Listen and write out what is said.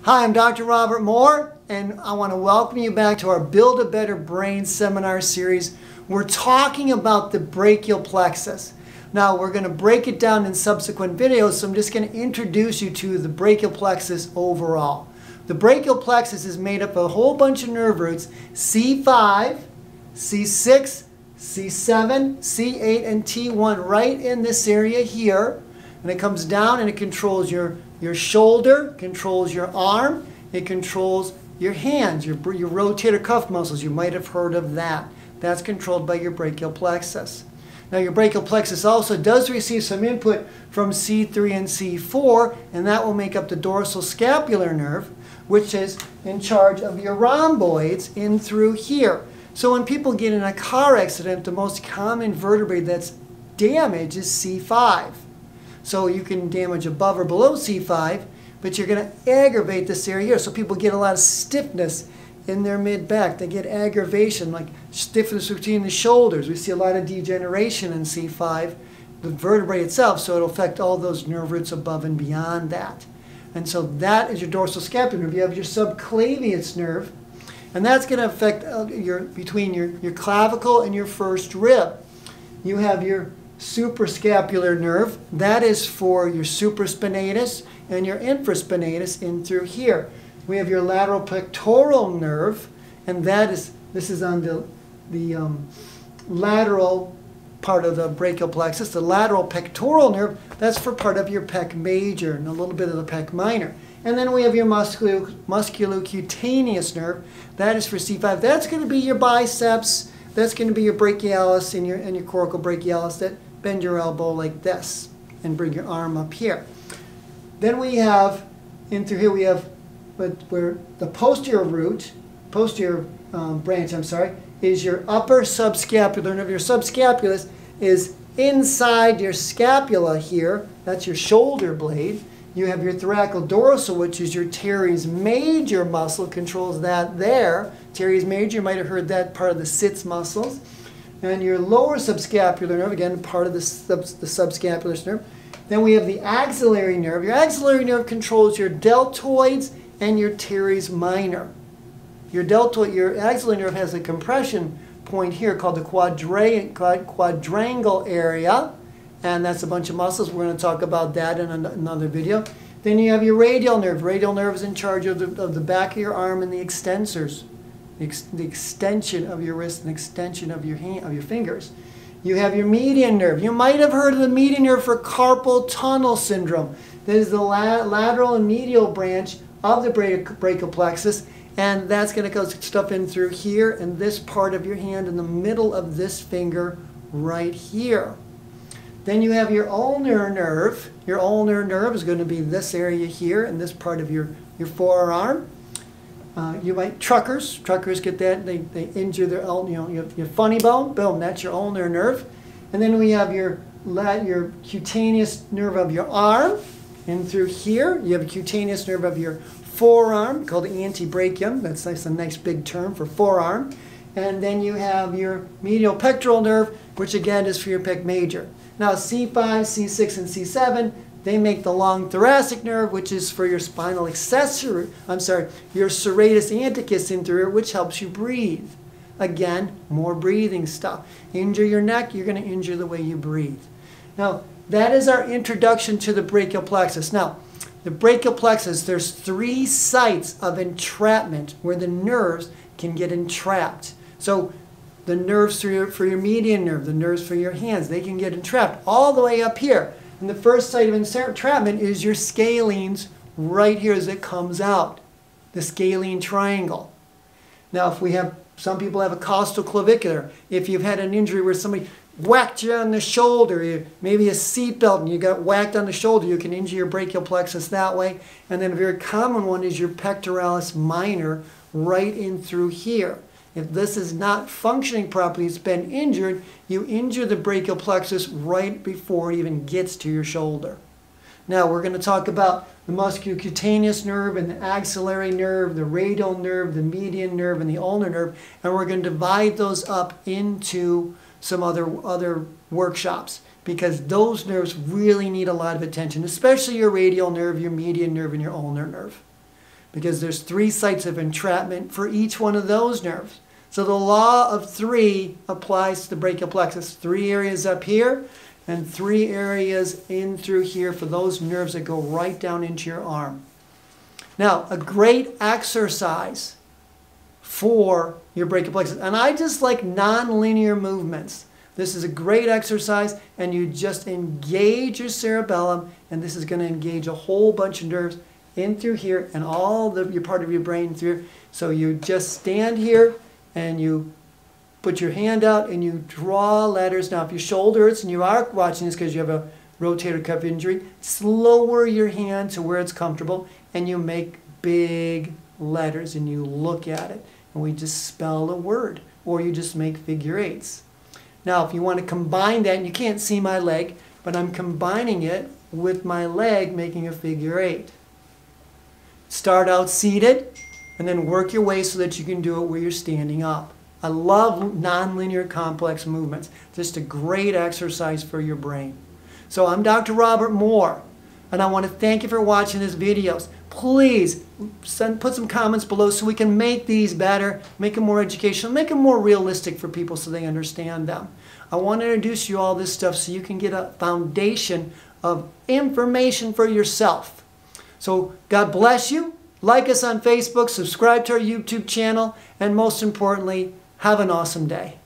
Hi, I'm Dr. Robert Moore, and I want to welcome you back to our Build a Better Brain seminar series. We're talking about the brachial plexus. Now, we're going to break it down in subsequent videos, so I'm just going to introduce you to the brachial plexus overall. The brachial plexus is made up of a whole bunch of nerve roots, C5, C6, C7, C8, and T1 right in this area here. And it comes down and it controls your shoulder, controls your arm, it controls your hands, your rotator cuff muscles. You might have heard of that. That's controlled by your brachial plexus. Now your brachial plexus also does receive some input from C3 and C4, and that will make up the dorsal scapular nerve, which is in charge of your rhomboids in through here. So when people get in a car accident, the most common vertebrae that's damaged is C5. So you can damage above or below C5, but you're going to aggravate this area here. So people get a lot of stiffness in their mid-back. They get aggravation, like stiffness between the shoulders. We see a lot of degeneration in C5, the vertebrae itself, so it'll affect all those nerve roots above and beyond that. And so that is your dorsal scapular nerve. You have your subclavius nerve, and that's going to affect between your clavicle and your first rib. You have your suprascapular nerve. That is for your supraspinatus and your infraspinatus in through here. We have your lateral pectoral nerve, and this is on the lateral part of the brachial plexus. The lateral pectoral nerve, that's for part of your pec major and a little bit of the pec minor. And then we have your musculocutaneous nerve. That is for C5. That's going to be your biceps. That's going to be your brachialis and your coracobrachialis that bend your elbow like this and bring your arm up here. Then we have, in through here we have where the posterior branch, is your upper subscapular nerve. Your subscapularis is inside your scapula here. That's your shoulder blade. You have your thoracodorsal, which is your teres major muscle, controls that there. Teres major, you might have heard that, part of the sits muscles. And your lower subscapular nerve, again, part of the subscapular nerve. Then we have the axillary nerve. Your axillary nerve controls your deltoids and your teres minor. Your axillary nerve has a compression point here called the quadrangle area, and that's a bunch of muscles. We're going to talk about that in another video. Then you have your radial nerve. Radial nerve is in charge of the back of your arm and the extensors. The extension of your wrist and extension of your fingers. You have your median nerve. You might have heard of the median nerve for carpal tunnel syndrome. That is the lateral and medial branch of the brachial plexus, and that's going to go stuff in through here and this part of your hand in the middle of this finger right here. Then you have your ulnar nerve. Your ulnar nerve is going to be this area here and this part of your forearm. Truckers get that. They injure their your funny bone. Boom, that's your ulnar nerve. And then we have your cutaneous nerve of your arm, and through here you have a cutaneous nerve of your forearm called the antebrachium. That's a nice big term for forearm. And then you have your medial pectoral nerve, which again is for your pec major. Now C5, C6, and C7. They make the long thoracic nerve, which is for your spinal accessory, your serratus anticus in through here, which helps you breathe. Again, more breathing stuff. Injure your neck, you're going to injure the way you breathe. Now, that is our introduction to the brachial plexus. Now, the brachial plexus, there's 3 sites of entrapment where the nerves can get entrapped. So, the nerves for your median nerve, the nerves for your hands, they can get entrapped all the way up here. And the first site of entrapment is your scalenes right here as it comes out, the scalene triangle. Now, some people have a costoclavicular. If you've had an injury where somebody whacked you on the shoulder, maybe a seatbelt and you got whacked on the shoulder, you can injure your brachial plexus that way. And then a very common one is your pectoralis minor right in through here. If this is not functioning properly, it's been injured, you injure the brachial plexus right before it even gets to your shoulder. Now we're going to talk about the musculocutaneous nerve and the axillary nerve, the radial nerve, the median nerve, and the ulnar nerve, and we're going to divide those up into some other workshops, because those nerves really need a lot of attention, especially your radial nerve, your median nerve, and your ulnar nerve. because there's 3 sites of entrapment for each one of those nerves. So the law of 3 applies to the brachial plexus. 3 areas up here and 3 areas in through here for those nerves that go right down into your arm. Now, a great exercise for your brachial plexus, and I just like non-linear movements. This is a great exercise, and you just engage your cerebellum, and this is going to engage a whole bunch of nerves in through here and all your part of your brain through. So you just stand here and you put your hand out and you draw letters. Now, if your shoulder hurts and you are watching this because you have a rotator cuff injury, just lower your hand to where it's comfortable and you make big letters and you look at it. And we just spell a word, or you just make figure 8s. Now, if you want to combine that, and you can't see my leg, but I'm combining it with my leg making a figure 8. Start out seated, and then work your way so that you can do it where you're standing up. I love nonlinear complex movements. Just a great exercise for your brain. So I'm Dr. Robert Moore, and I want to thank you for watching this videos. Please put some comments below so we can make these better, make them more educational, make them more realistic for people so they understand them. I want to introduce you all this stuff so you can get a foundation of information for yourself. So God bless you. Like us on Facebook, subscribe to our YouTube channel, and most importantly, have an awesome day.